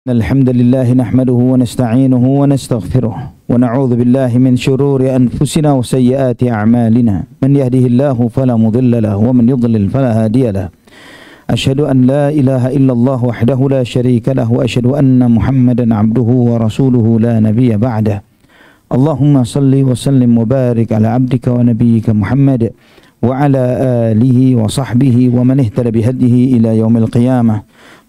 الحمد لله نحمده ونستعينه ونستغفره ونعوذ بالله من شرور أنفسنا وسيئات أعمالنا من يهده الله فلا مضل له ومن يضلل فلا هادي له أشهد أن لا إله إلا الله وحده لا شريك له وأشهد أن محمدا عبده ورسوله لا نبي بعده اللهم صل وسلم وبارك على عبدك ونبيك محمد وعلى آله وصحبه ومن اهتدى بهديه إلى يوم القيامة.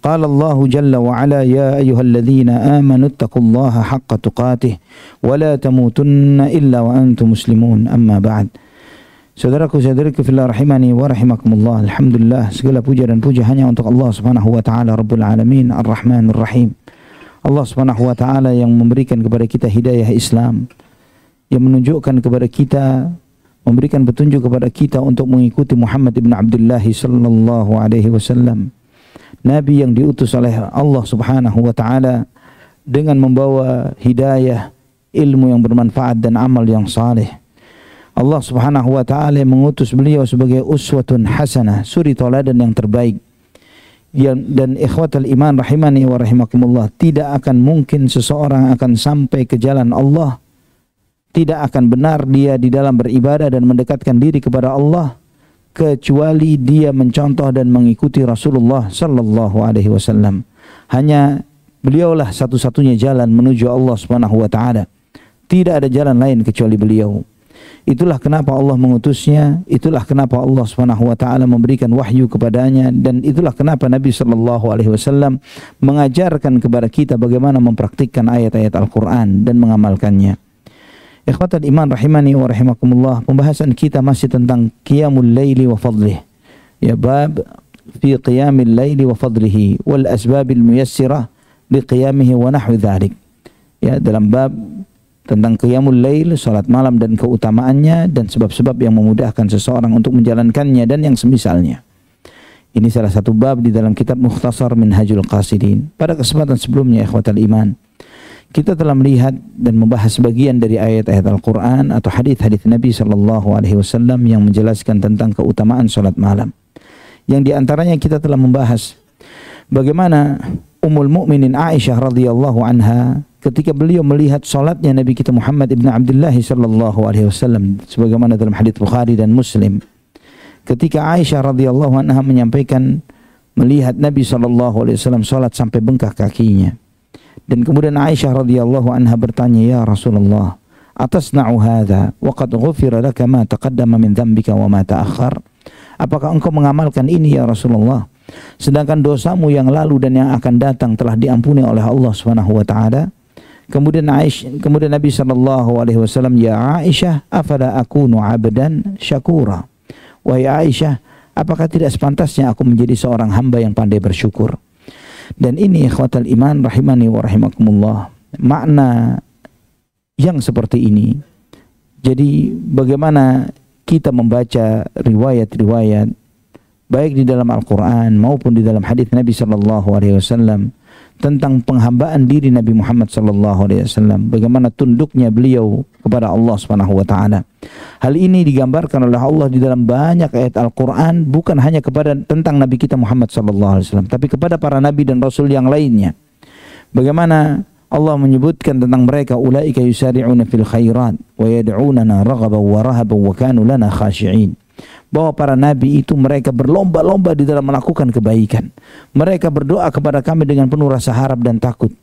قال الله جل وعلا يا أيها الذين آمنوا اتقوا الله حق تقاته ولا تموتن إلا وأنتم مسلمون. Amma ba'd. Saudaraku-saudariku fillah rahimani wa rahimakumullah. Alhamdulillah, segala puja dan puja hanya untuk Allah Subhanahu wa taala Rabbul Alamin Ar-Rahmanur Rahim. Allah Subhanahu wa taala yang memberikan kepada kita hidayah Islam, yang menunjukkan kepada kita, memberikan petunjuk kepada kita untuk mengikuti Muhammad ibn Abdullah sallallahu alaihi wasallam, Nabi yang diutus oleh Allah Subhanahu wa taala dengan membawa hidayah, ilmu yang bermanfaat dan amal yang saleh. Allah Subhanahu wa taala mengutus beliau sebagai uswatun hasanah, suri tauladan yang terbaik. Dan ikhwatal iman rahimani wa rahimakumullah, tidak akan mungkin seseorang akan sampai ke jalan Allah, tidak akan benar dia di dalam beribadah dan mendekatkan diri kepada Allah kecuali dia mencontoh dan mengikuti Rasulullah sallallahu alaihi wasallam. Hanya beliaulah satu-satunya jalan menuju Allah Subhanahu wa taala. Tidak ada jalan lain kecuali beliau. Itulah kenapa Allah mengutusnya, itulah kenapa Allah Subhanahu wa taala memberikan wahyu kepadanya, dan itulah kenapa Nabi sallallahu alaihi wasallam mengajarkan kepada kita bagaimana mempraktikkan ayat-ayat Al-Qur'an dan mengamalkannya. Ikhwatal iman rahimani wa rahimakumullah, pembahasan kita masih tentang qiyamul laili wa fadlih. Ya, bab fi qiyamil laili wa fadlihi wal asbabil muyassirah li qiyamihi wa nahwi dzalik. Ya, dalam bab tentang qiyamul lail, salat malam dan keutamaannya dan sebab-sebab yang memudahkan seseorang untuk menjalankannya dan yang semisalnya. Ini salah satu bab di dalam kitab Mukhtasar Minhajul Qasidin. Pada kesempatan sebelumnya ikhwatal iman, kita telah melihat dan membahas bagian dari ayat-ayat Al-Quran atau hadis-hadis Nabi sallallahu alaihi wasallam yang menjelaskan tentang keutamaan salat malam. Yang diantaranya kita telah membahas bagaimana Ummul Mukminin Aisyah radhiyallahu anha ketika beliau melihat salatnya Nabi kita Muhammad ibn Abdullah sallallahu alaihi wasallam, sebagaimana dalam hadis Bukhari dan Muslim. Ketika Aisyah radhiyallahu anha menyampaikan melihat Nabi sallallahu alaihi wasallam salat sampai bengkak kakinya. Dan kemudian Aisyah radhiyallahu anha bertanya, "Ya Rasulullah, atasna'u hadza wa qad ghufira laka ma taqaddama min dhanbika wa ma ta'akhkhar?" Apakah engkau mengamalkan ini ya Rasulullah, sedangkan dosamu yang lalu dan yang akan datang telah diampuni oleh Allah Subhanahu wa taala? Kemudian Nabi sallallahu alaihi wasallam, "Ya Aisyah, afala akunu 'abdan syakura?" Wahai Aisyah, apakah tidak sepantasnya aku menjadi seorang hamba yang pandai bersyukur? Dan ini ikhwatal iman rahimani wa rahimakumullah, makna yang seperti ini. Jadi bagaimana kita membaca riwayat-riwayat baik di dalam Al-Quran maupun di dalam hadis Nabi sallallahu alaihi wasallam tentang penghambaan diri Nabi Muhammad sallallahu alaihi wasallam, bagaimana tunduknya beliau kepada Allah Subhanahu wa taala. Hal ini digambarkan oleh Allah di dalam banyak ayat Al-Quran, bukan hanya kepada tentang Nabi kita Muhammad sallallahu alaihi wasallam, tapi kepada para nabi dan rasul yang lainnya. Bagaimana Allah menyebutkan tentang mereka, ulaika yusari'una fil khairat wa yad'unana raghaban wa rahaban wa kanu lana khashi'in. Bahwa para nabi itu mereka berlomba-lomba di dalam melakukan kebaikan. Mereka berdoa kepada kami dengan penuh rasa harap dan takut.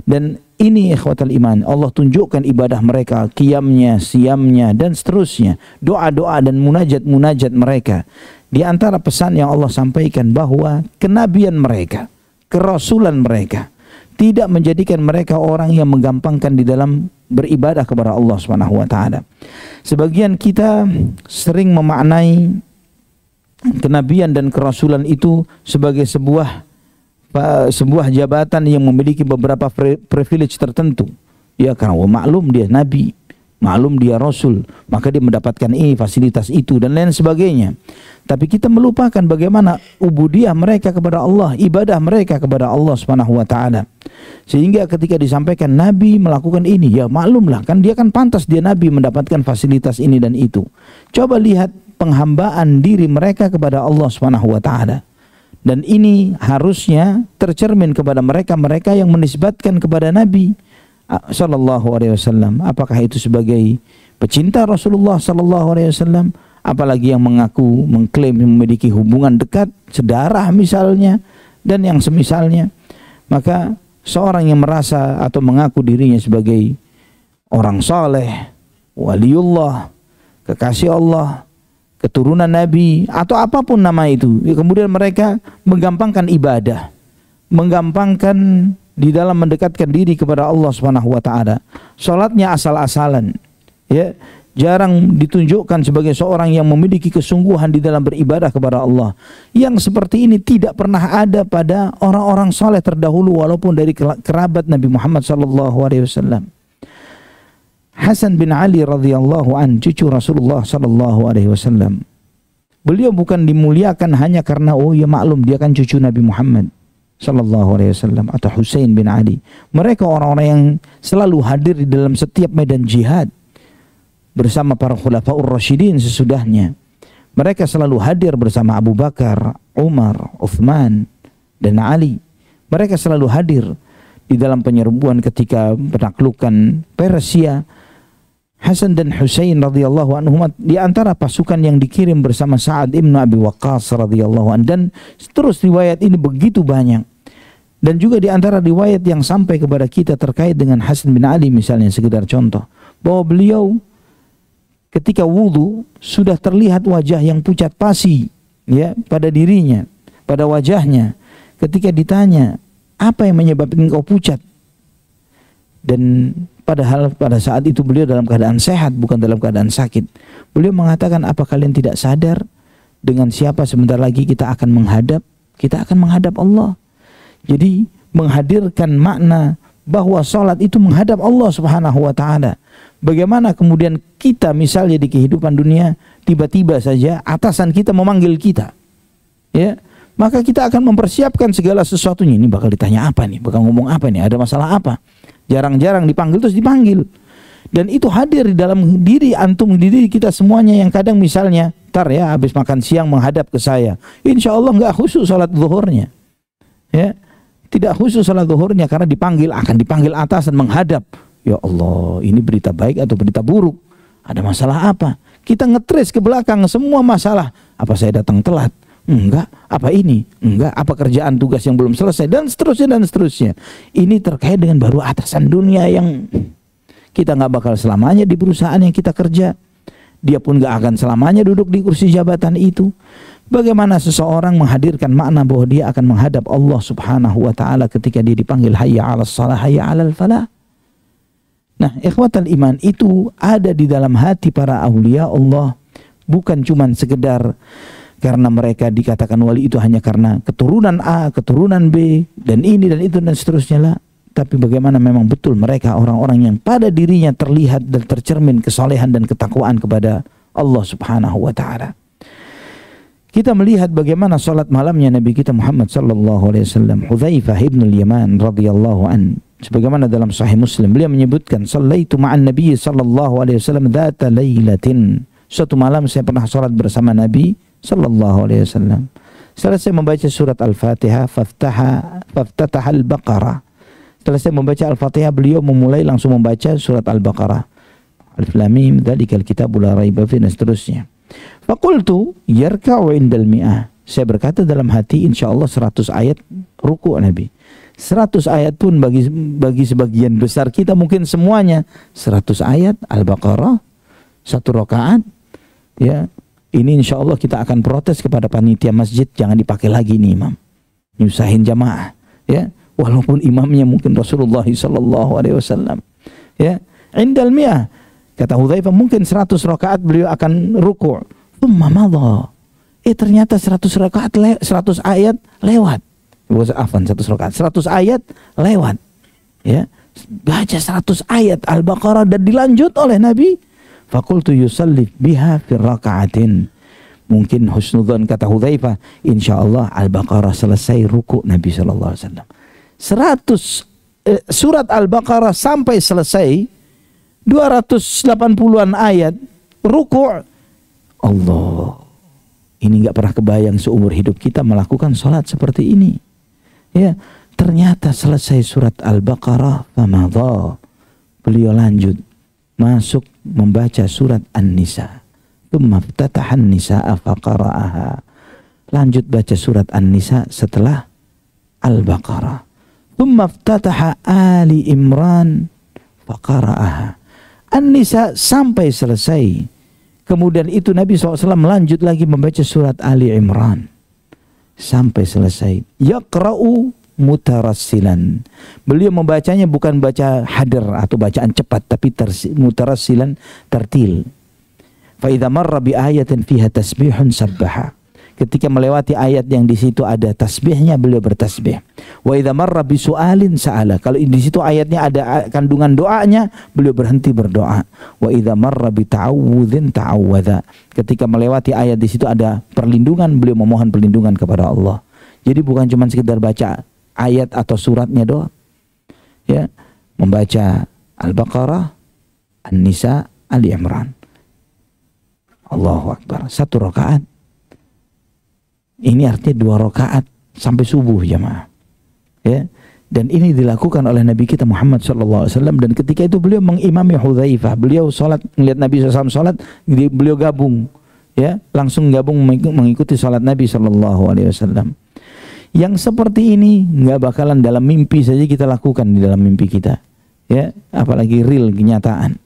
Dan ini ikhwatal iman, Allah tunjukkan ibadah mereka, qiyamnya, siyamnya dan seterusnya, doa-doa dan munajat-munajat mereka. Di antara pesan yang Allah sampaikan bahwa kenabian mereka, kerasulan mereka tidak menjadikan mereka orang yang menggampangkan di dalam beribadah kepada Allah Subhanahu wa taala. Sebagian kita sering memaknai kenabian dan kerasulan itu sebagai sebuah jabatan yang memiliki beberapa privilege tertentu. Ya, karena maklum dia nabi, maklum dia rasul, maka dia mendapatkan ini, fasilitas itu dan lain sebagainya. Tapi kita melupakan bagaimana ubudiyah mereka kepada Allah, ibadah mereka kepada Allah Subhanahu wa taala. Sehingga ketika disampaikan nabi melakukan ini, ya maklumlah kan dia kan pantas dia nabi mendapatkan fasilitas ini dan itu. Coba lihat penghambaan diri mereka kepada Allah Subhanahu wa taala. Dan ini harusnya tercermin kepada mereka-mereka yang menisbatkan kepada Nabi sallallahu alaihi wasallam. Apakah itu sebagai pecinta Rasulullah sallallahu alaihi wasallam, apalagi yang mengaku mengklaim memiliki hubungan dekat sedarah misalnya dan yang semisalnya. Maka seorang yang merasa atau mengaku dirinya sebagai orang saleh, waliullah, kekasih Allah, keturunan Nabi, atau apapun nama itu, kemudian mereka menggampangkan ibadah, menggampangkan di dalam mendekatkan diri kepada Allah Subhanahu wa taala. Salatnya asal-asalan, ya, jarang ditunjukkan sebagai seorang yang memiliki kesungguhan di dalam beribadah kepada Allah. Yang seperti ini tidak pernah ada pada orang-orang saleh terdahulu, walaupun dari kerabat Nabi Muhammad sallallahu alaihi wasallam. Hasan bin Ali radhiyallahu an, cucu Rasulullah sallallahu alaihi wasallam. Beliau bukan dimuliakan hanya karena ya maklum dia kan cucu Nabi Muhammad sallallahu alaihi wasallam, atau Husain bin Ali. Mereka orang-orang yang selalu hadir di dalam setiap medan jihad bersama para khulafaur rasyidin sesudahnya. Mereka selalu hadir bersama Abu Bakar, Umar, Uthman dan Ali. Mereka selalu hadir di dalam penyerbuan ketika penaklukan Persia. Hasan dan Husain radhiyallahu anhum di antara pasukan yang dikirim bersama Sa'ad ibn Abi Waqqas radhiyallahu anhu, dan terus riwayat ini begitu banyak. Dan juga di antara riwayat yang sampai kepada kita terkait dengan Hasan bin Ali misalnya, sekedar contoh, bahwa beliau ketika wudu sudah terlihat wajah yang pucat pasi, ya, pada dirinya, pada wajahnya. Ketika ditanya, apa yang menyebabkan engkau pucat? Dan padahal pada saat itu beliau dalam keadaan sehat, bukan dalam keadaan sakit. Beliau mengatakan, apa kalian tidak sadar dengan siapa sebentar lagi kita akan menghadap? Kita akan menghadap Allah. Jadi menghadirkan makna bahwa salat itu menghadap Allah Subhanahu wa taala. Bagaimana kemudian kita misalnya di kehidupan dunia tiba-tiba saja atasan kita memanggil kita, ya, maka kita akan mempersiapkan segala sesuatunya. Ini bakal ditanya apa nih, bakal ngomong apa nih, ada masalah apa? Jarang-jarang dipanggil, terus dipanggil. Dan itu hadir di dalam diri antum, di diri kita semuanya, yang kadang misalnya tar ya habis makan siang menghadap ke saya, insya Allah nggak khusyuk salat zuhurnya, ya, tidak khusyuk salat zuhurnya karena akan dipanggil atasan menghadap. Ya Allah, ini berita baik atau berita buruk? Ada masalah apa? Kita ngetres ke belakang semua masalah. Apa saya datang telat? Enggak. Apa ini? Enggak. Apa kerjaan tugas yang belum selesai? Dan seterusnya dan seterusnya. Ini terkait dengan baru atasan dunia yang kita nggak bakal selamanya di perusahaan yang kita kerja. Dia pun nggak akan selamanya duduk di kursi jabatan itu. Bagaimana seseorang menghadirkan makna bahwa dia akan menghadap Allah Subhanahu wa taala ketika dia dipanggil hayya 'alas shalah, hayya 'alal falah. Nah, ikhwatal iman, itu ada di dalam hati para aulia Allah, bukan cuman sekedar karena mereka dikatakan wali itu hanya karena keturunan A, keturunan B, dan ini dan itu dan seterusnya lah. Tapi bagaimana memang betul mereka orang-orang yang pada dirinya terlihat dan tercermin kesolehan dan ketakwaan kepada Allah Subhanahu wa taala. Kita melihat bagaimana salat malamnya Nabi kita Muhammad sallallahu alaihi wasallam. Hudzaifah bin Yaman radhiyallahu an, sebagaimana dalam Sahih Muslim, beliau menyebutkan, "Shallaitu ma'an Nabi sallallahu alaihi wasallam dzata lailatin." Suatu malam saya pernah salat bersama Nabi sallallahu alaihi wasallam. Selesai membaca surat Al-Fatihah, faftataha Al-Baqarah. Selesai membaca Al-Fatihah, beliau memulai langsung membaca surat Al-Baqarah. Alif Lam Mim, dzalikal kitabul la raiba fihi, dan seterusnya. Faqultu yarka'u indal mi'ah. Saya berkata dalam hati, insyaallah 100 ayat ruku' Nabi. 100 ayat pun bagi sebagian besar kita mungkin semuanya 100 ayat Al-Baqarah 1 rakaat, ya. Ini insya Allah kita akan protes kepada panitia masjid, jangan dipakai lagi nih imam, nyusahin jamaah, ya, walaupun imamnya mungkin Rasulullah sallallahu alaihi wasallam, ya. Indal mi'ah, kata Hudzaifah, mungkin 100 rakaat beliau akan ruku', thumma madha, ternyata 100 rakaat 100 ayat lewat. Afwan, 100 rakaat 100 ayat lewat, ya, baca 100 ayat Al-Baqarah dan dilanjut oleh Nabi. Faqultu yusalli biha fi raka'atin. Mungkin husnudzon, kata Hudzaifah, insyaallah Al-Baqarah selesai ruku' Nabi sallallahu alaihi wasallam. 100 surat Al-Baqarah sampai selesai, 280-an ayat ruku'. Allah, ini nggak pernah kebayang seumur hidup kita melakukan sholat seperti ini. Ya, ternyata selesai surat Al-Baqarah, famadha, beliau lanjut masuk membaca surat An-Nisa. Tsumma iftataha An-Nisaa faqara'aha. Lanjut baca surat An-Nisa setelah Al-Baqarah. Tsumma iftataha Ali Imran faqara'aha. An-Nisa sampai selesai. Kemudian itu Nabi SAW melanjut lagi membaca surat Ali Imran sampai selesai. Yaqra'u mutarassilan. Beliau membacanya bukan baca hadar atau bacaan cepat, tapi mutarassilan, tertil. Fa idza marra bi ayatin fiha tasbihun sabbaha. Ketika melewati ayat yang di situ ada tasbihnya, beliau bertasbih. Wa idza marra bi su'alin sa'ala. Kalau di situ ayatnya ada kandungan doanya, beliau berhenti berdoa. Wa idza marra bi ta'awudzin ta'awwadza. Ketika melewati ayat di situ ada perlindungan, beliau memohon perlindungan kepada Allah. Jadi bukan cuma sekedar baca ayat atau suratnya doang. Ya, membaca Al-Baqarah, An-Nisa, Ali Imran. Allahu Akbar. 1 rakaat. Ini artinya 2 rakaat sampai subuh jamaah. Ya. Dan ini dilakukan oleh Nabi kita Muhammad SAW. Dan ketika itu beliau mengimami Hudzaifah. Beliau sholat, melihat Nabi SAW sholat, beliau gabung. Ya, langsung gabung mengikuti sholat Nabi SAW. Yang seperti ini nggak bakalan dalam mimpi saja kita lakukan di dalam mimpi kita. Ya, apalagi real kenyataan.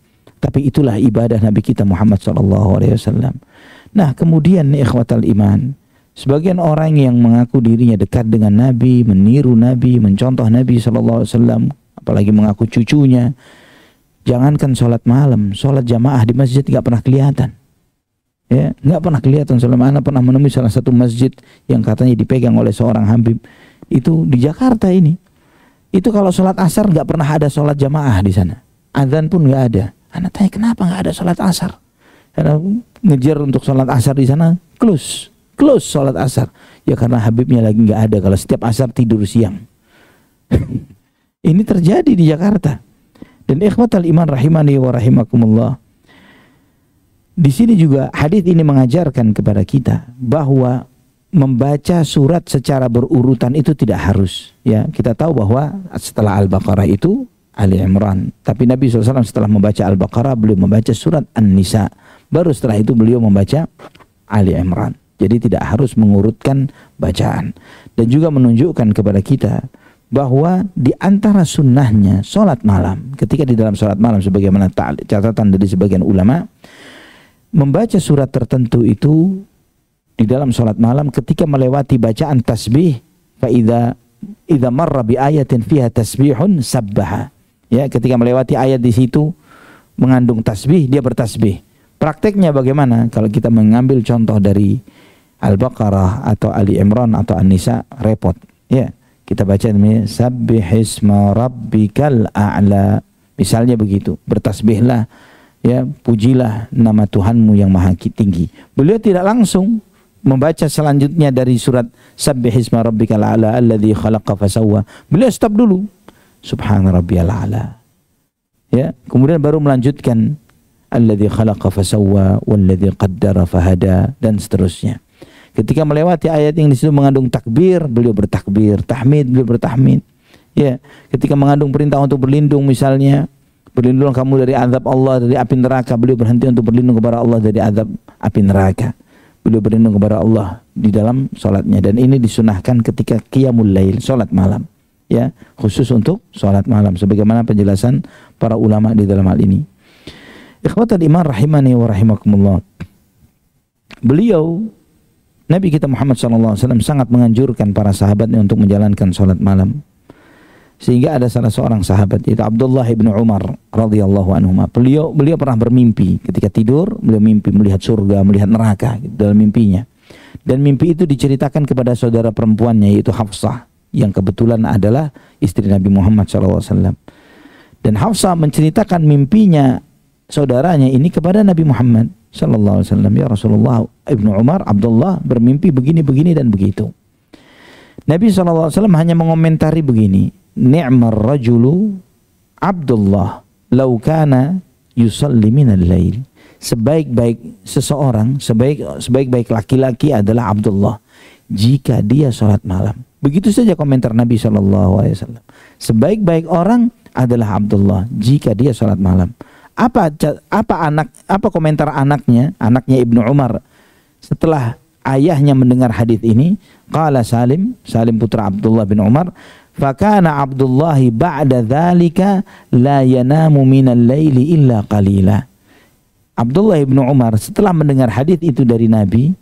Tapi itulah ibadah Nabi kita Muhammad SAW. Nah, kemudian ikhwatal iman, sebagian orang yang mengaku dirinya dekat dengan Nabi, meniru Nabi, mencontoh Nabi SAW, apalagi mengaku cucunya, jangankan sholat malam, sholat jamaah di masjid nggak pernah kelihatan. Ya, nggak pernah kelihatan. Anak pernah menemui salah satu masjid yang katanya dipegang oleh seorang Habib itu di Jakarta ini. Itu kalau sholat asar nggak pernah ada sholat jamaah di sana. Adzan pun nggak ada. Anak tanya kenapa nggak ada sholat asar? Karena ngejar untuk sholat asar di sana close sholat asar. Ya karena Habibnya lagi nggak ada. Kalau setiap asar tidur siang. Ini terjadi di Jakarta. Dan ikhwatal iman rahimani wa rahimakumullah. Di sini juga hadis ini mengajarkan kepada kita bahwa membaca surat secara berurutan itu tidak harus. Ya, kita tahu bahwa setelah Al-Baqarah itu Ali Imran. Tapi Nabi SAW setelah membaca Al-Baqarah beliau membaca surat An-Nisa. Baru setelah itu beliau membaca Ali Imran. Jadi tidak harus mengurutkan bacaan. Dan juga menunjukkan kepada kita bahwa di antara sunnahnya sholat malam. Ketika di dalam sholat malam sebagaimana catatan dari sebagian ulama, membaca surat tertentu itu di dalam sholat malam ketika melewati bacaan tasbih, fa idza marra bi ayatin fiha tasbihun sabbaha. Ya, ketika melewati ayat di situ mengandung tasbih, dia bertasbih. Prakteknya bagaimana? Kalau kita mengambil contoh dari Al-Baqarah atau Ali Imran atau An-Nisa, repot. Ya, kita baca namanya sabbihisma rabbikal a'la. Misalnya begitu, bertasbihlah, ya, pujilah nama Tuhanmu yang maha tinggi. Beliau tidak langsung membaca selanjutnya dari surat Sabbihisma rabbikal a'la alladzi khalaqa fasawwa. Beliau stop dulu. Subhana rabbiyal a'la. Ya, kemudian baru melanjutkan alladzi khalaqa fasawwa walladzi qaddara fahada dan seterusnya. Ketika melewati ayat yang di situ mengandung takbir, beliau bertakbir, tahmid, beliau bertahmid. Ya, ketika mengandung perintah untuk berlindung misalnya, berlindung kamu dari azab Allah, dari api neraka, beliau berhenti untuk berlindung kepada Allah dari azab api neraka. Beliau berlindung kepada Allah di dalam sholatnya. Dan ini disunahkan ketika qiyamul lail, sholat malam. Ya, khusus untuk sholat malam. Sebagaimana penjelasan para ulama di dalam hal ini. Ikhwatal iman rahimani wa rahimakumullah. Beliau, Nabi kita Muhammad SAW sangat menganjurkan para sahabatnya untuk menjalankan sholat malam. Sehingga ada salah seorang sahabat, yaitu Abdullah ibn Umar radhiyallahu anhuma. Beliau pernah bermimpi ketika tidur, beliau mimpi melihat surga, melihat neraka dalam mimpinya. Dan mimpi itu diceritakan kepada saudara perempuannya, yaitu Hafsah, yang kebetulan adalah istri Nabi Muhammad SAW. Dan Hafsah menceritakan mimpinya saudaranya ini kepada Nabi Muhammad SAW. Ya Rasulullah, Ibnu Umar, Abdullah bermimpi begini, dan begitu. Nabi SAW hanya mengomentari begini, ni'mar rajulu Abdullah law kana yusalli minal lail. sebaik-baik seseorang, sebaik-baik laki-laki adalah Abdullah jika dia sholat malam. Begitu saja komentar Nabi SAW. Sebaik-baik orang adalah Abdullah jika dia sholat malam. Apa komentar anaknya Ibnu Umar setelah ayahnya mendengar hadis ini? Qala Salim putra Abdullah bin Umar, fakana Abdullahi ba'da dzalika la yanamu minal laili illa qalila. Abdullah bin Umar setelah mendengar hadis itu dari Nabi,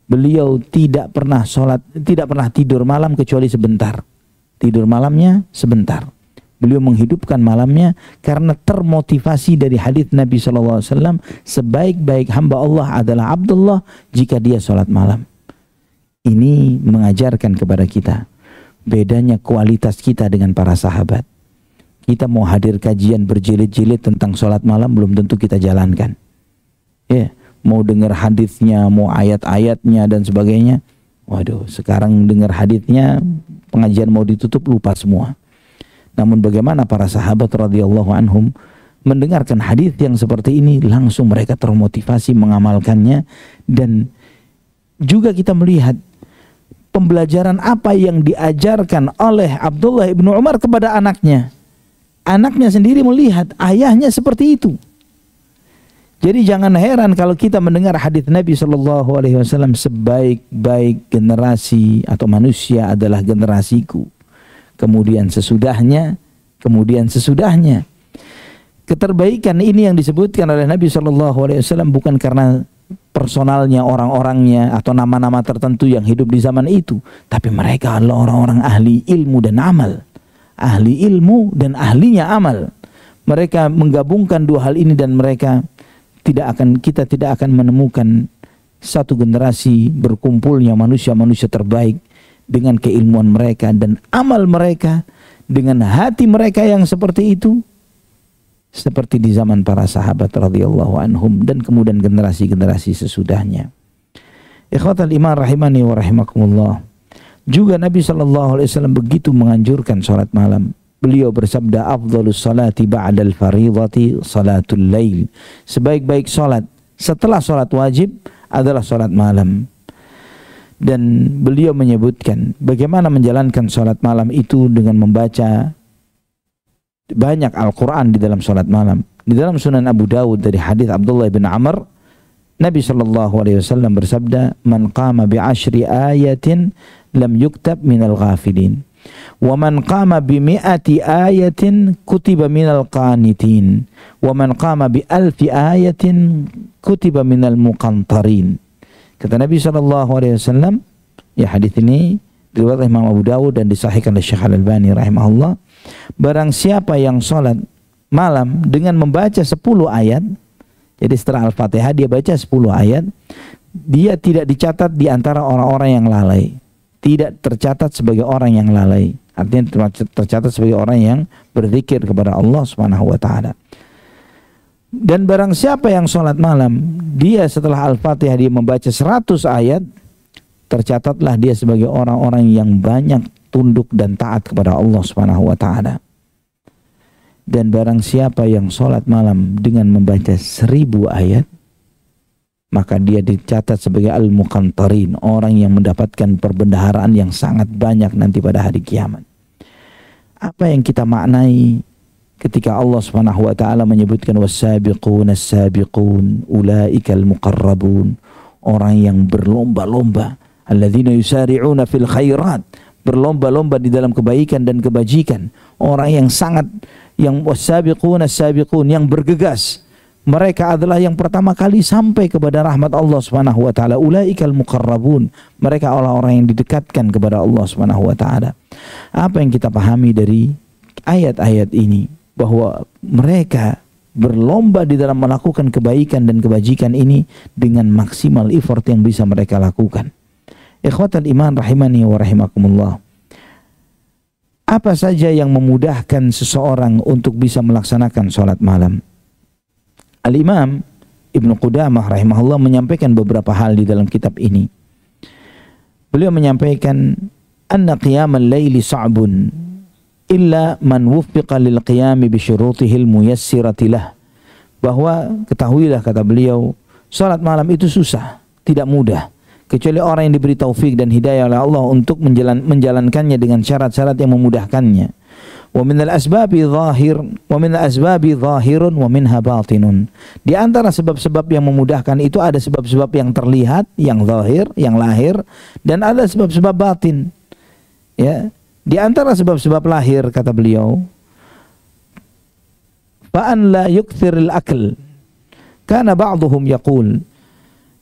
beliau tidak pernah tidur malam kecuali sebentar. Tidur malamnya sebentar. Beliau menghidupkan malamnya karena termotivasi dari hadis Nabi SAW, sebaik-baik hamba Allah adalah Abdullah jika dia sholat malam. Ini mengajarkan kepada kita bedanya kualitas kita dengan para sahabat. Kita mau hadir kajian berjilid-jilid tentang sholat malam, belum tentu kita jalankan. Ya, mau dengar hadisnya, mau ayat-ayatnya dan sebagainya. Waduh, sekarang dengar hadisnya, pengajian mau ditutup, lupa semua. Namun bagaimana para sahabat radhiyallahu anhum mendengarkan hadis yang seperti ini, langsung mereka termotivasi mengamalkannya. Dan juga kita melihat pembelajaran apa yang diajarkan oleh Abdullah bin Umar kepada anaknya. Anaknya sendiri melihat ayahnya seperti itu. Jadi jangan heran kalau kita mendengar hadis Nabi SAW, sebaik-baik generasi atau manusia adalah generasiku. Kemudian sesudahnya, Keterbaikan ini yang disebutkan oleh Nabi SAW bukan karena personalnya, orang-orangnya atau nama-nama tertentu yang hidup di zaman itu, tapi mereka adalah orang-orang ahli ilmu dan amal. Ahli ilmu dan ahlinya amal. Mereka menggabungkan dua hal ini dan kita tidak akan menemukan satu generasi berkumpulnya manusia-manusia terbaik dengan keilmuan mereka dan amal mereka, dengan hati mereka yang seperti itu, seperti di zaman para sahabat radhiyallahu anhum dan kemudian generasi-generasi sesudahnya. Ikhwatal iman rahimani wa rahimakumullah. Juga Nabi SAW begitu menganjurkan salat malam. Beliau bersabda, afdhalus salati ba'dal fardhati salatul lail. Sebaik-baik salat setelah salat wajib adalah salat malam. Dan beliau menyebutkan bagaimana menjalankan salat malam itu dengan membaca banyak Al-Quran di dalam salat malam. Di dalam Sunan Abu Dawud dari hadis Abdullah bin Amr, Nabi SAW bersabda, man qama bi 10 ayatin lam yuktab minal ghafilin, wa man qama bi 100 ayatin kutiba minal qanitin, wa man qama bi 1000 ayatin kutiba minal muqantarin. Kata Nabi SAW, ya hadis ini diriwayatkan Imam Abu Dawud dan disahihkan oleh Syekh Al-Albani rahimahullah, barang siapa yang sholat malam dengan membaca 10 ayat, jadi setelah Al-Fatihah dia baca 10 ayat, dia tidak dicatat di antara orang-orang yang lalai, tidak tercatat sebagai orang yang lalai, artinya tercatat sebagai orang yang berzikir kepada Allah Subhanahu wa taala. Dan barang siapa yang sholat malam, dia setelah Al-Fatihah dia membaca 100 ayat, tercatatlah dia sebagai orang-orang yang banyak tunduk dan taat kepada Allah Subhanahu wa taala. Dan barang siapa yang sholat malam dengan membaca 1000 ayat, maka dia dicatat sebagai al-muqantarin, orang yang mendapatkan perbendaharaan yang sangat banyak nanti pada hari kiamat. Apa yang kita maknai ketika Allah Subhanahu wa taala menyebutkan was-sabiqun as-sabiqun ulaikal muqarrabun, orang yang berlomba-lomba, alladzina yusari'una fil khairat, berlomba-lomba di dalam kebaikan dan kebajikan, orang yang sangat, yang was-sabiqun as-sabiqun, yang bergegas, mereka adalah yang pertama kali sampai kepada rahmat Allah Subhanahu wa taala. Ulaikal muqarrabun, mereka orang-orang yang didekatkan kepada Allah Subhanahu wa taala. Apa yang kita pahami dari ayat-ayat ini? Bahwa mereka berlomba di dalam melakukan kebaikan dan kebajikan ini dengan maksimal effort yang bisa mereka lakukan. Ikhwatal iman rahimani wa rahimakumullah. Apa saja yang memudahkan seseorang untuk bisa melaksanakan sholat malam? Al-Imam Ibnu Qudamah rahimahullah menyampaikan beberapa hal di dalam kitab ini. Beliau menyampaikan, anna qiyamal laili sa'bun illa man wuffiqa lil qiyami bi syurutihil muyassirati lah. bahwa ketahuilah, kata beliau, salat malam itu susah, tidak mudah, kecuali orang yang diberi taufik dan hidayah oleh Allah untuk menjalankannya dengan syarat-syarat yang memudahkannya. Wa minal asbabi zahirun wa minha batinun. Di antara sebab-sebab yang memudahkan itu ada sebab-sebab yang terlihat, yang zahir, yang lahir, dan ada sebab-sebab batin. Ya, di antara sebab-sebab lahir, kata beliau, fa'an la yukthiril akl. Kana ba'duhum yaqul,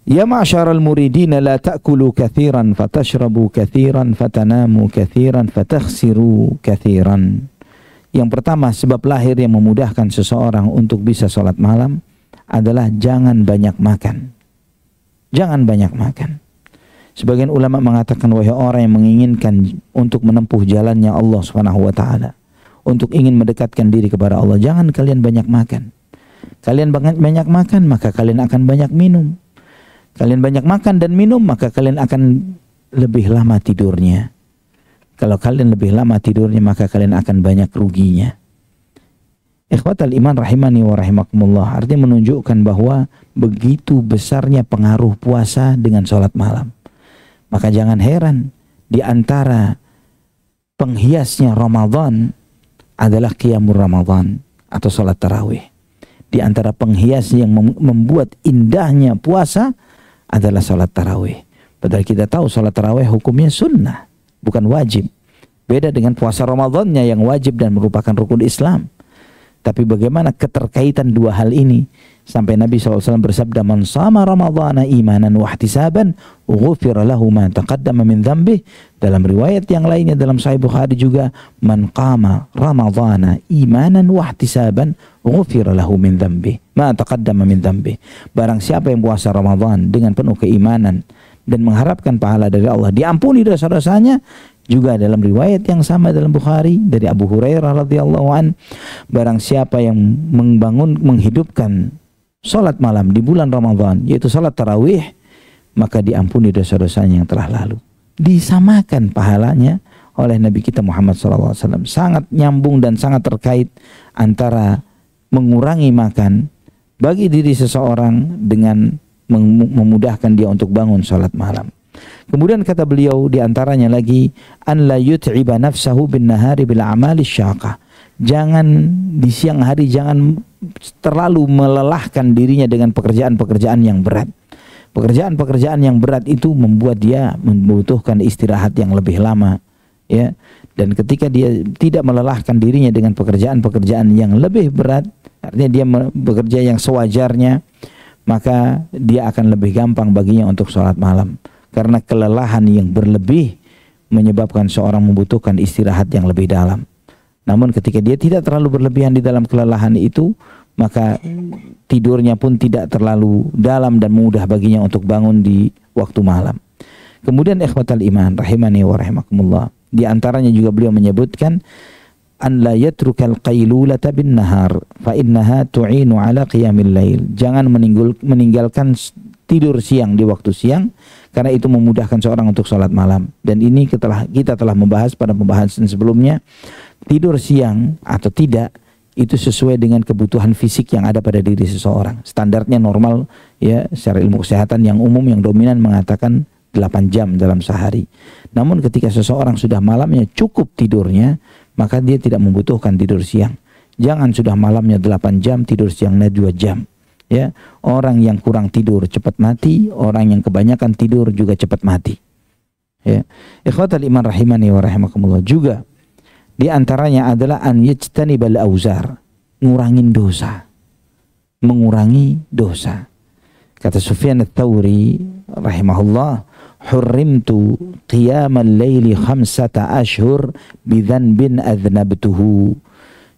ya ma'syaral muridina la ta'kulu kathiran fatashrabu kathiran fatanamu kathiran fatakhsiru kathiran. Yang pertama, sebab lahir yang memudahkan seseorang untuk bisa sholat malam adalah jangan banyak makan. Jangan banyak makan. Sebagian ulama mengatakan, wahai orang yang menginginkan untuk menempuh jalannya Allah Subhanahu wa taala, untuk ingin mendekatkan diri kepada Allah, jangan kalian banyak makan. Kalian banyak makan, maka kalian akan banyak minum. Kalian banyak makan dan minum, maka kalian akan lebih lama tidurnya. Kalau kalian lebih lama tidurnya, maka kalian akan banyak ruginya. Ikhwatal iman rahimani wa rahimakumullah, artinya menunjukkan bahwa begitu besarnya pengaruh puasa dengan sholat malam. Maka jangan heran, di antara penghiasnya Ramadan adalah qiyamul Ramadan atau sholat tarawih. Di antara penghias yang membuat indahnya puasa adalah sholat tarawih. Padahal kita tahu sholat tarawih hukumnya sunnah, bukan wajib. Beda dengan puasa Ramadannya yang wajib dan merupakan rukun Islam. Tapi bagaimana keterkaitan dua hal ini? Sampai Nabi SAW bersabda, man sama Ramadhana imanan wa ihtisaban ghufira lahu ma taqaddama min dhanbih. Dalam riwayat yang lainnya dalam Sahih Bukhari juga, man qama Ramadhana imanan wa ihtisaban ghufira lahu min dhanbih ma taqaddama min dhanbih. Barang siapa yang puasa Ramadan dengan penuh keimanan dan mengharapkan pahala dari Allah, diampuni dosa-dosanya. Juga dalam riwayat yang sama dalam Bukhari dari Abu Hurairah radhiyallahu an, barang siapa yang menghidupkan salat malam di bulan Ramadan, yaitu salat tarawih, maka diampuni dosa-dosanya yang telah lalu. Disamakan pahalanya oleh Nabi kita Muhammad SAW. Sangat nyambung dan sangat terkait antara mengurangi makan bagi diri seseorang dengan memudahkan dia untuk bangun salat malam. Kemudian kata beliau, diantaranya lagi, an la yut'iba nafsahu bin nahari bil a'mali syaqah. Jangan di siang hari, jangan terlalu melelahkan dirinya dengan pekerjaan-pekerjaan yang berat. Pekerjaan-pekerjaan yang berat itu membuat dia membutuhkan istirahat yang lebih lama, ya. Dan ketika dia tidak melelahkan dirinya dengan pekerjaan-pekerjaan yang lebih berat, artinya dia bekerja yang sewajarnya, maka dia akan lebih gampang baginya untuk sholat malam. Karena kelelahan yang berlebih menyebabkan seorang membutuhkan istirahat yang lebih dalam. Namun ketika dia tidak terlalu berlebihan di dalam kelelahan itu, maka tidurnya pun tidak terlalu dalam dan mudah baginya untuk bangun di waktu malam. Kemudian ikhwatal iman rahimani wa rahimakumullah, di antaranya juga beliau menyebutkan, an la yatrukal qailulata bin nahar fa innaha tu'inu ala qiyamil lail. Jangan meninggalkan tidur siang di waktu siang, karena itu memudahkan seorang untuk sholat malam. Dan ini kita telah membahas pada pembahasan sebelumnya, tidur siang atau tidak itu sesuai dengan kebutuhan fisik yang ada pada diri seseorang. Standarnya normal, ya, secara ilmu kesehatan yang umum yang dominan mengatakan 8 jam dalam sehari. Namun ketika seseorang sudah malamnya cukup tidurnya, maka dia tidak membutuhkan tidur siang. Jangan sudah malamnya 8 jam, tidur siangnya 2 jam. Ya, orang yang kurang tidur cepat mati, orang yang kebanyakan tidur juga cepat mati. Ya, ikhwatal iman rahimani wa rahimakumullah, juga di antaranya adalah an yajtanibal auzar, ngurangin dosa. Mengurangi dosa. Kata Sufyan ats-Tsauri rahimahullah, hurrimtu qiyamal laili 5 ashhur bidzanbin adznabtuhu.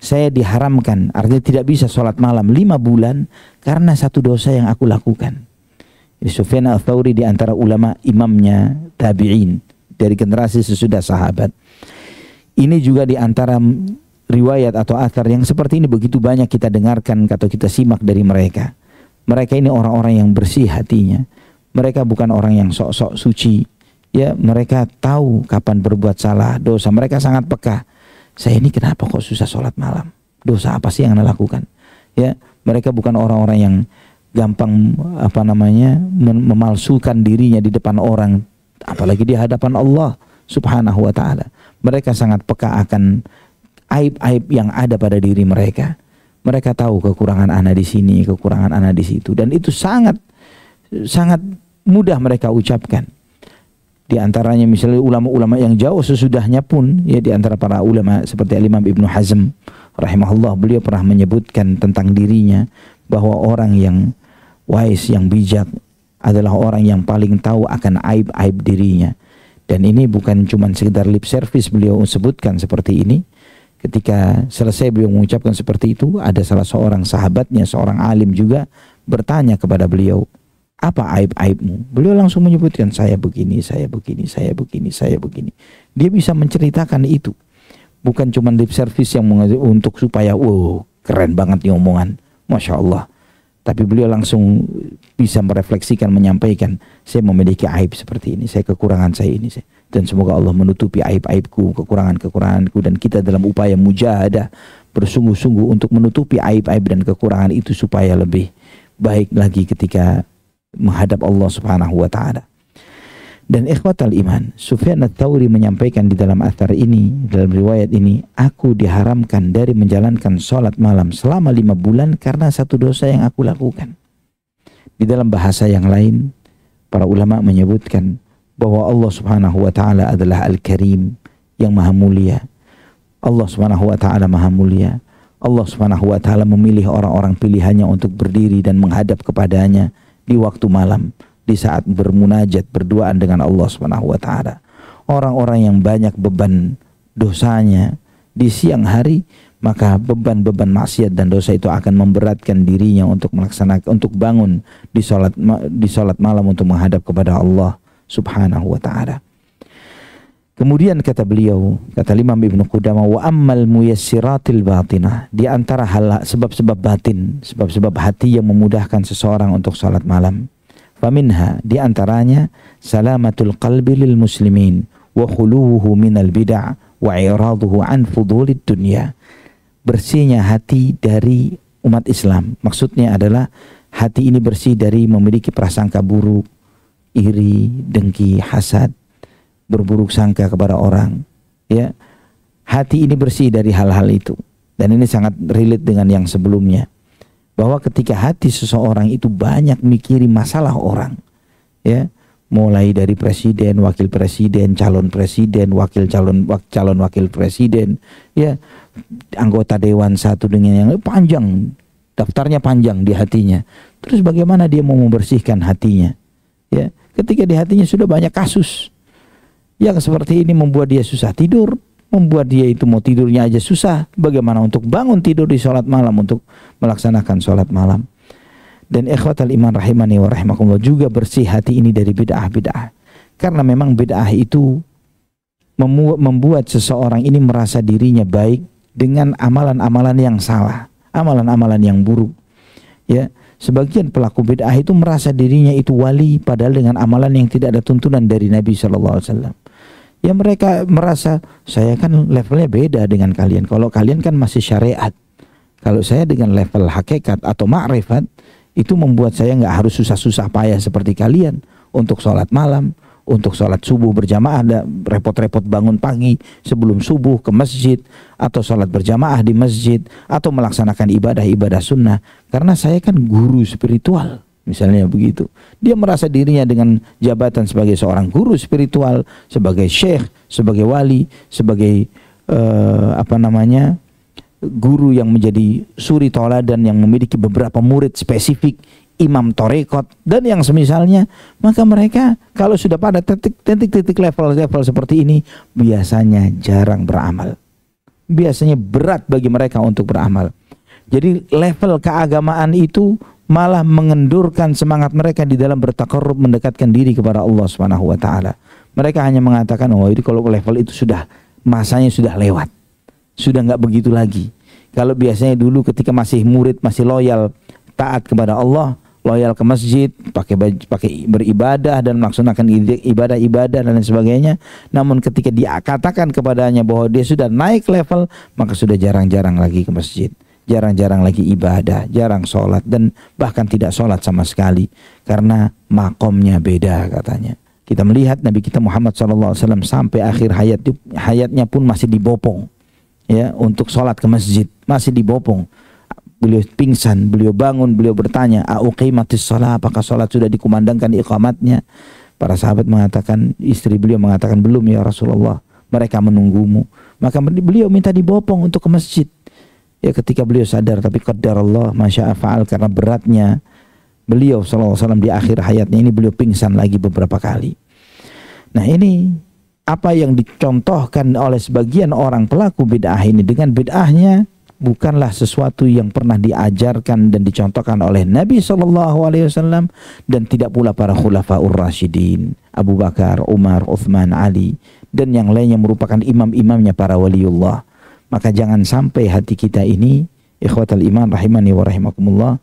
Saya diharamkan, artinya tidak bisa sholat malam 5 bulan karena satu dosa yang aku lakukan. Sufyan ats-Tsauri di antara ulama imamnya tabi'in dari generasi sesudah sahabat. Ini juga di antara riwayat atau athar yang seperti ini begitu banyak kita dengarkan atau kita simak dari mereka. Mereka ini orang-orang yang bersih hatinya. Mereka bukan orang yang sok-sok suci. Ya, mereka tahu kapan berbuat salah, dosa. Mereka sangat peka. Saya ini kenapa kok susah sholat malam? Dosa apa sih yang Anda lakukan? Ya, Mereka bukan orang-orang yang gampang memalsukan dirinya di depan orang, apalagi di hadapan Allah Subhanahu wa taala. Mereka sangat peka akan aib-aib yang ada pada diri mereka. Mereka tahu kekurangan ana di sini, kekurangan ana di situ, dan itu sangat mudah mereka ucapkan. Di antaranya misalnya ulama-ulama yang jauh sesudahnya pun, ya, di antara para ulama seperti Imam Ibnu Hazm rahimahullah, beliau pernah menyebutkan tentang dirinya bahwa orang yang wise, yang bijak adalah orang yang paling tahu akan aib-aib dirinya. Dan ini bukan cuma sekedar lip service beliau sebutkan seperti ini. Ketika selesai beliau mengucapkan seperti itu, ada salah seorang sahabatnya, seorang alim juga, bertanya kepada beliau, apa aib-aibmu? Beliau langsung menyebutkan, saya begini, saya begini, saya begini, saya begini. Dia bisa menceritakan itu. Bukan cuma lip service yang untuk supaya, wow, keren banget nih omongan, Masya Allah. Tapi beliau langsung bisa merefleksikan, menyampaikan, saya memiliki aib seperti ini, saya kekurangan saya ini. Dan semoga Allah menutupi aib-aibku, kekurangan-kekuranganku. Dan kita dalam upaya mujahadah, bersungguh-sungguh untuk menutupi aib-aib dan kekurangan itu supaya lebih baik lagi ketika menghadap Allah Subhanahu wa ta'ala. Dan ikhwatal iman, Sufyan Ats-Tsauri menyampaikan di dalam athar ini, dalam riwayat ini, aku diharamkan dari menjalankan sholat malam selama 5 bulan karena satu dosa yang aku lakukan. Di dalam bahasa yang lain, para ulama menyebutkan bahwa Allah Subhanahu wa ta'ala adalah Al-Karim, yang maha mulia. Allah Subhanahu wa ta'ala maha mulia. Allah Subhanahu wa ta'ala memilih orang-orang pilihannya untuk berdiri dan menghadap kepadanya di waktu malam, di saat bermunajat, berduaan dengan Allah Subhanahu wa ta'ala. Orang-orang yang banyak beban dosanya di siang hari, maka beban-beban maksiat dan dosa itu akan memberatkan dirinya untuk melaksanakan, untuk bangun di salat malam untuk menghadap kepada Allah Subhanahu wa ta'ala. Kemudian kata beliau, kata Imam Ibnu Qudamah, wa ammal muyassiratil batinah, di antara hal sebab-sebab batin, sebab-sebab hati yang memudahkan seseorang untuk salat malam. Faminha, di antaranya salamatul qalbi lil muslimin wa khuluwuhu minal bid'ah wa i'raduhu an fudulid dunya. Bersihnya hati dari umat Islam. Maksudnya adalah hati ini bersih dari memiliki prasangka buruk, iri, dengki, hasad, berburuk sangka kepada orang, ya. Hati ini bersih dari hal-hal itu. Dan ini sangat relate dengan yang sebelumnya, bahwa ketika hati seseorang itu banyak mikiri masalah orang, ya, mulai dari presiden, wakil presiden, calon presiden, calon wakil presiden, ya, anggota dewan satu dengan yang panjang, daftarnya panjang di hatinya. Terus bagaimana dia mau membersihkan hatinya? Ya, ketika di hatinya sudah banyak kasus yang seperti ini, membuat dia susah tidur, membuat dia itu mau tidurnya aja susah. Bagaimana untuk bangun tidur di sholat malam, untuk melaksanakan sholat malam. Dan ikhwatal iman rahimani wa rahimakumullah, juga bersih hati ini dari bid'ah-bid'ah. Karena memang bid'ah itu membuat seseorang ini merasa dirinya baik dengan amalan-amalan yang salah, amalan-amalan yang buruk. Ya, sebagian pelaku bid'ah itu merasa dirinya itu wali, padahal dengan amalan yang tidak ada tuntunan dari Nabi SAW. Ya, mereka merasa, saya kan levelnya beda dengan kalian. Kalau kalian kan masih syariat, kalau saya dengan level hakikat atau ma'rifat, itu membuat saya nggak harus susah-susah payah seperti kalian untuk sholat malam, untuk sholat subuh berjamaah, ada repot-repot bangun pagi sebelum subuh ke masjid, atau sholat berjamaah di masjid, atau melaksanakan ibadah-ibadah sunnah. Karena saya kan guru spiritual, misalnya begitu. Dia merasa dirinya dengan jabatan sebagai seorang guru spiritual, sebagai syekh, sebagai wali, sebagai guru yang menjadi suri toladan, yang memiliki beberapa murid spesifik, imam torekot, dan yang semisalnya. Maka mereka kalau sudah pada titik-titik level-level seperti ini, biasanya jarang beramal. Biasanya berat bagi mereka untuk beramal. Jadi level keagamaan itu malah mengendurkan semangat mereka di dalam bertaqarrub, mendekatkan diri kepada Allah Subhanahu wa ta'ala. Mereka hanya mengatakan, oh ini kalau level itu sudah, masanya sudah lewat, sudah nggak begitu lagi. Kalau biasanya dulu ketika masih murid, masih loyal, taat kepada Allah, loyal ke masjid, pakai beribadah dan melaksanakan ibadah-ibadah dan lain sebagainya. Namun ketika dia katakan kepadanya bahwa dia sudah naik level, maka sudah jarang-jarang lagi ke masjid, jarang-jarang lagi ibadah, jarang sholat, dan bahkan tidak sholat sama sekali karena makomnya beda katanya. Kita melihat Nabi kita Muhammad SAW sampai akhir hayatnya pun masih dibopong, ya, untuk sholat ke masjid, masih dibopong. Beliau pingsan, beliau bangun, beliau bertanya, "Auqimatis shalah, apakah sholat sudah dikumandangkan iqamatnya?" Para sahabat mengatakan, istri beliau mengatakan, "Belum ya Rasulullah, mereka menunggumu." Maka beliau minta dibopong untuk ke masjid. Ya, ketika beliau sadar, tapi qadarallah masya'a fa'al, karena beratnya beliau SAW di akhir hayatnya ini, beliau pingsan lagi beberapa kali. Nah, ini apa yang dicontohkan oleh sebagian orang pelaku bid'ah ini. Dengan bid'ahnya bukanlah sesuatu yang pernah diajarkan dan dicontohkan oleh Nabi SAW, dan tidak pula para khulafaur rasyidin, Abu Bakar, Umar, Uthman, Ali, dan yang lainnya merupakan imam-imamnya para waliullah. Maka jangan sampai hati kita ini, ikhwatal iman rahimani wa rahimakumullah,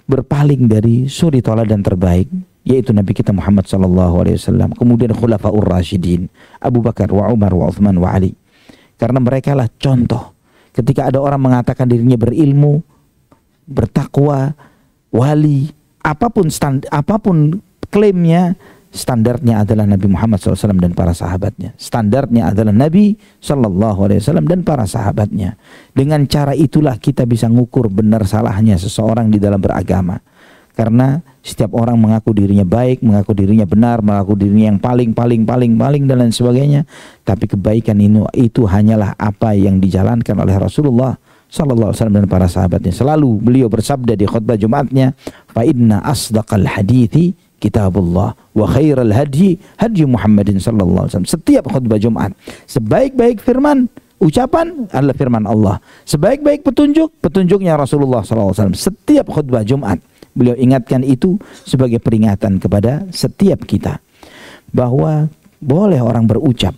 berpaling dari suri tauladan terbaik, yaitu Nabi kita Muhammad SAW, kemudian khulafaur rasyidin, Abu Bakar wa Umar wa Uthman wa Ali. Karena mereka lah contoh. Ketika ada orang mengatakan dirinya berilmu, bertakwa, wali, apapun klaimnya, standarnya adalah Nabi Muhammad SAW dan para sahabatnya. Standarnya adalah Nabi SAW dan para sahabatnya. Dengan cara itulah kita bisa ngukur benar salahnya seseorang di dalam beragama. Karena setiap orang mengaku dirinya baik, mengaku dirinya benar, mengaku dirinya yang paling dan lain sebagainya. Tapi kebaikan itu hanyalah apa yang dijalankan oleh Rasulullah SAW dan para sahabatnya. Selalu beliau bersabda di khutbah Jumatnya, "Fa inna asdaqal hadithi kitabullah wa khairal hadyi hadyi Muhammadin sallallahu alaihi wasallam." Setiap khutbah Jumat, sebaik-baik firman, ucapan adalah firman Allah. Sebaik-baik petunjuknya Rasulullah sallallahu alaihi wasallam. Setiap khutbah Jumat beliau ingatkan itu sebagai peringatan kepada setiap kita, bahwa boleh orang berucap,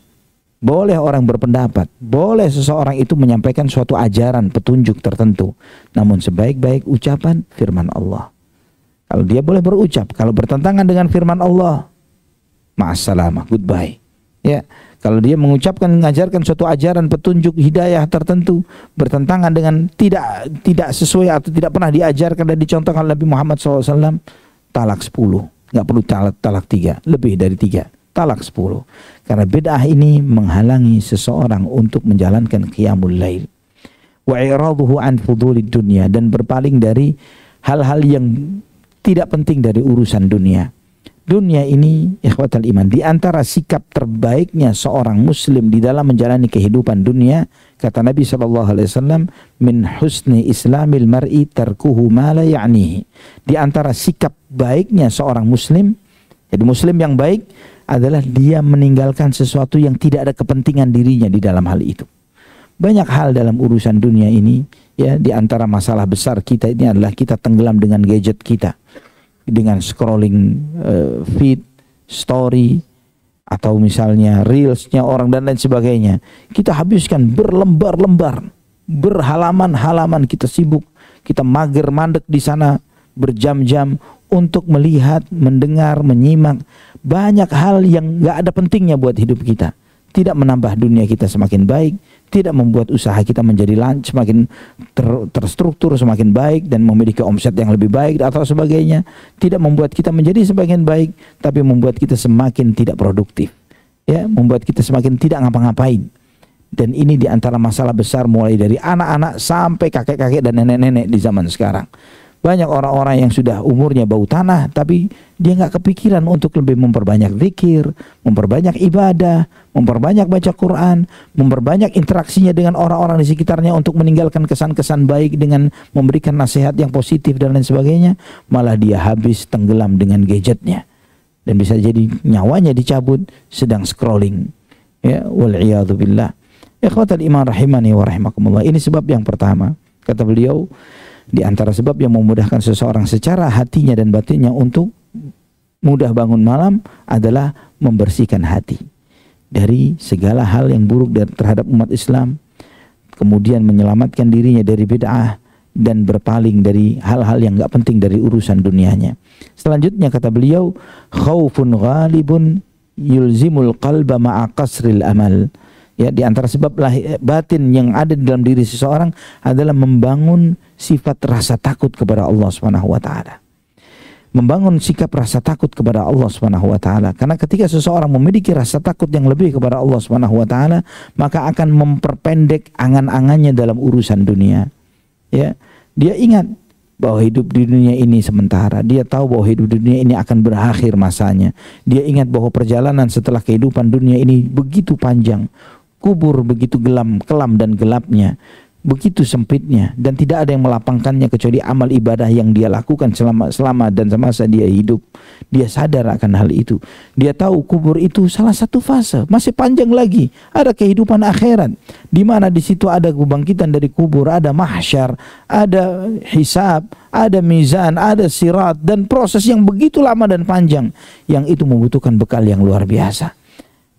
boleh orang berpendapat, boleh seseorang itu menyampaikan suatu ajaran petunjuk tertentu, namun sebaik-baik ucapan firman Allah. Kalau dia boleh berucap, kalau bertentangan dengan firman Allah, ma'assalamah, goodbye. Ya, kalau dia mengajarkan suatu ajaran petunjuk hidayah tertentu bertentangan dengan tidak sesuai atau tidak pernah diajarkan dan dicontohkan Nabi Muhammad SAW, talak 10. Nggak perlu talak 3, lebih dari 3, talak 10. Karena bid'ah ini menghalangi seseorang untuk menjalankan qiyamul lail, wa i'raduhu an fudulid dunya, dan berpaling dari hal-hal yang tidak penting dari urusan dunia. Dunia ini, ikhwatal iman, di antara sikap terbaiknya seorang muslim di dalam menjalani kehidupan dunia, kata Nabi SAW, min husni islamil mar'i tarkuhu ma la ya'nihi. Di antara sikap baiknya seorang muslim, jadi muslim yang baik adalah dia meninggalkan sesuatu yang tidak ada kepentingan dirinya di dalam hal itu. Banyak hal dalam urusan dunia ini, ya, di antara masalah besar kita ini adalah kita tenggelam dengan gadget kita, dengan scrolling feed, story, atau misalnya reelsnya orang dan lain sebagainya. Kita habiskan berlembar-lembar, berhalaman-halaman, kita sibuk, kita mager mandek di sana berjam-jam untuk melihat, mendengar, menyimak banyak hal yang gak ada pentingnya buat hidup kita. Tidak menambah dunia kita semakin baik, tidak membuat usaha kita menjadi semakin terstruktur, semakin baik, dan memiliki omset yang lebih baik atau sebagainya. Tidak membuat kita menjadi semakin baik, tapi membuat kita semakin tidak produktif, ya, membuat kita semakin tidak ngapa-ngapain. Dan ini diantara masalah besar mulai dari anak-anak sampai kakek-kakek dan nenek-nenek di zaman sekarang. Banyak orang-orang yang sudah umurnya bau tanah, tapi dia nggak kepikiran untuk lebih memperbanyak zikir, memperbanyak ibadah, memperbanyak baca Quran, memperbanyak interaksinya dengan orang-orang di sekitarnya untuk meninggalkan kesan-kesan baik dengan memberikan nasihat yang positif dan lain sebagainya. Malah dia habis tenggelam dengan gadgetnya, dan bisa jadi nyawanya dicabut sedang scrolling. Ya, wal'iyadzubillah. Ikhwatal iman rahimani wa rahimakumullah. Ini sebab yang pertama, kata beliau, di antara sebab yang memudahkan seseorang secara hatinya dan batinnya untuk mudah bangun malam adalah membersihkan hati dari segala hal yang buruk terhadap umat Islam, kemudian menyelamatkan dirinya dari bid'ah dan berpaling dari hal-hal yang gak penting dari urusan dunianya. Selanjutnya kata beliau, khaufun ghalibun yulzimul qalba ma'a qasril amal. Ya, di antara sebab batin yang ada di dalam diri seseorang adalah membangun sifat rasa takut kepada Allah Subhanahu wa taala. Membangun sikap rasa takut kepada Allah Subhanahu wa taala. Karena ketika seseorang memiliki rasa takut yang lebih kepada Allah Subhanahu wa taala, maka akan memperpendek angan-angannya dalam urusan dunia. Ya, dia ingat bahwa hidup di dunia ini sementara. Dia tahu bahwa hidup di dunia ini akan berakhir masanya. Dia ingat bahwa perjalanan setelah kehidupan dunia ini begitu panjang. Kubur begitu kelam dan gelapnya, begitu sempitnya, dan tidak ada yang melapangkannya kecuali amal ibadah yang dia lakukan selama dan semasa dia hidup. Dia sadar akan hal itu. Dia tahu kubur itu salah satu fase, masih panjang lagi. Ada kehidupan akhirat, di mana di situ ada kebangkitan dari kubur, ada mahsyar, ada hisab, ada mizan, ada sirat, dan proses yang begitu lama dan panjang, yang itu membutuhkan bekal yang luar biasa.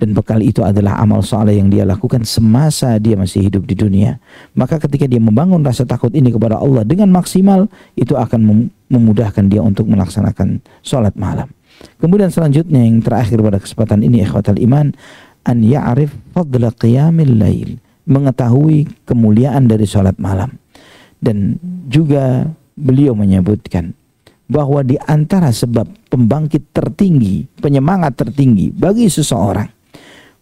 Dan bekal itu adalah amal saleh yang dia lakukan semasa dia masih hidup di dunia. Maka ketika dia membangun rasa takut ini kepada Allah dengan maksimal, itu akan memudahkan dia untuk melaksanakan sholat malam. Kemudian selanjutnya yang terakhir pada kesempatan ini, ikhwatal iman, an ya'rif fadla qiyamil lail, mengetahui kemuliaan dari sholat malam. Dan juga beliau menyebutkan bahwa di antara sebab pembangkit tertinggi, penyemangat tertinggi bagi seseorang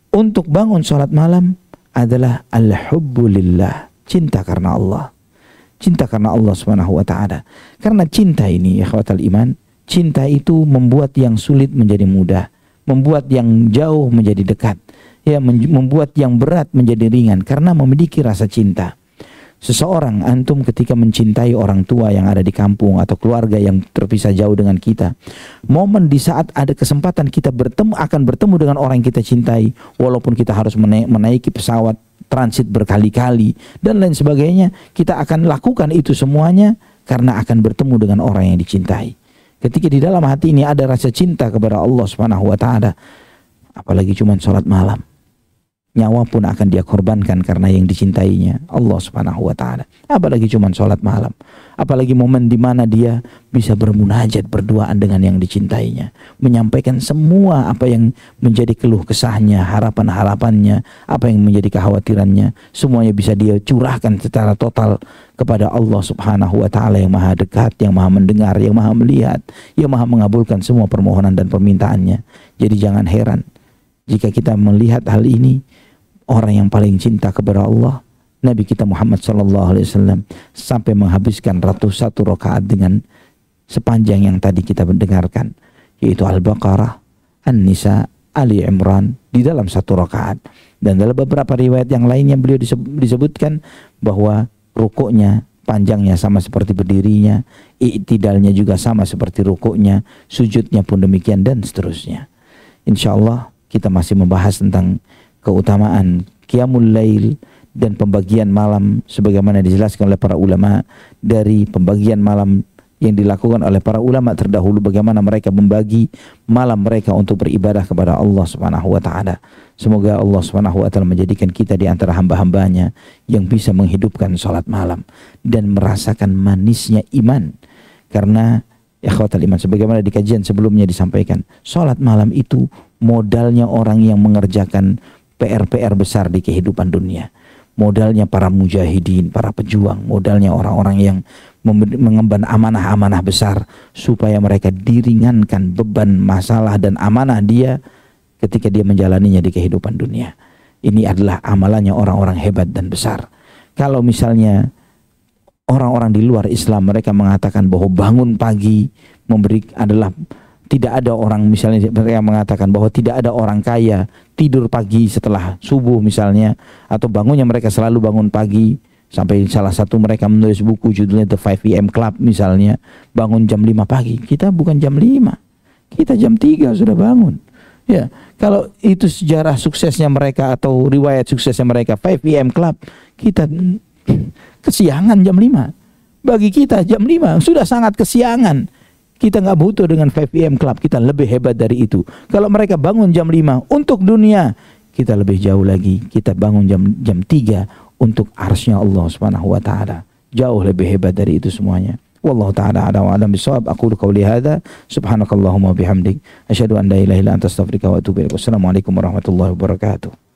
untuk bangun sholat malam adalah al-hubbu lillah, cinta karena Allah. Cinta karena Allah Subhanahu wa taala. Karena cinta ini, ikhwatal iman, cinta itu membuat yang sulit menjadi mudah, membuat yang jauh menjadi dekat, ya, membuat yang berat menjadi ringan karena memiliki rasa cinta. Seseorang, antum ketika mencintai orang tua yang ada di kampung atau keluarga yang terpisah jauh dengan kita, momen di saat ada kesempatan kita akan bertemu dengan orang yang kita cintai, walaupun kita harus menaiki pesawat transit berkali-kali dan lain sebagainya, kita akan lakukan itu semuanya karena akan bertemu dengan orang yang dicintai. Ketika di dalam hati ini ada rasa cinta kepada Allah Subhanahu wa taala, apalagi cuma sholat malam, nyawa pun akan dia korbankan karena yang dicintainya, Allah Subhanahu wa taala. Apalagi cuma sholat malam, apalagi momen di mana dia bisa bermunajat berduaan dengan yang dicintainya, menyampaikan semua apa yang menjadi keluh kesahnya, harapan-harapannya, apa yang menjadi kekhawatirannya, semuanya bisa dia curahkan secara total kepada Allah Subhanahu wa taala yang maha dekat, yang maha mendengar, yang maha melihat, yang maha mengabulkan semua permohonan dan permintaannya. Jadi jangan heran jika kita melihat hal ini, orang yang paling cinta kepada Allah, Nabi kita Muhammad SAW, sampai menghabiskan ratusan rakaat dengan sepanjang yang tadi kita mendengarkan, yaitu Al-Baqarah, An-Nisa, Ali Imran di dalam satu rakaat. Dan dalam beberapa riwayat yang lainnya beliau disebutkan bahwa rukuknya panjangnya sama seperti berdirinya, i'tidalnya juga sama seperti rukuknya, sujudnya pun demikian, dan seterusnya. Insyaallah kita masih membahas tentang keutamaan qiyamul lail dan pembagian malam sebagaimana dijelaskan oleh para ulama, dari pembagian malam yang dilakukan oleh para ulama terdahulu, bagaimana mereka membagi malam mereka untuk beribadah kepada Allah Subhanahu wa taala. Semoga Allah Subhanahu wa taala menjadikan kita di antara hamba-hambanya yang bisa menghidupkan salat malam dan merasakan manisnya iman. Karena ikhwatal iman, sebagaimana di kajian sebelumnya disampaikan, salat malam itu modalnya orang yang mengerjakan PR-PR besar di kehidupan dunia, modalnya para mujahidin, para pejuang, modalnya orang-orang yang mengemban amanah-amanah besar supaya mereka diringankan beban, masalah dan amanah dia ketika dia menjalaninya di kehidupan dunia. Ini adalah amalannya orang-orang hebat dan besar. Kalau misalnya orang-orang di luar Islam mereka mengatakan bahwa bangun pagi adalah, tidak ada orang, misalnya mereka mengatakan bahwa tidak ada orang kaya tidur pagi setelah subuh misalnya, atau bangunnya mereka selalu bangun pagi, sampai salah satu mereka menulis buku judulnya The 5 AM Club misalnya, bangun jam 5 pagi. Kita bukan jam 5, kita jam 3 sudah bangun. Ya, kalau itu sejarah suksesnya mereka atau riwayat suksesnya mereka 5 AM Club, kita kesiangan jam 5. Bagi kita jam 5 sudah sangat kesiangan. Kita nggak butuh dengan 5 PM Club, kita lebih hebat dari itu. Kalau mereka bangun jam 5 untuk dunia, kita lebih jauh lagi. Kita bangun jam 3 untuk arsy-Nya Allah Subhanahu wa taala. Jauh lebih hebat dari itu semuanya. Wallahu taala a'lam wa a'lam bissawab. Aqulu qouli hadza, subhanakallahumma wa bihamdik, asyhadu an la ilaha illa anta astaghfiruka wa atubu ilaik. Wassalamualaikum warahmatullahi wabarakatuh.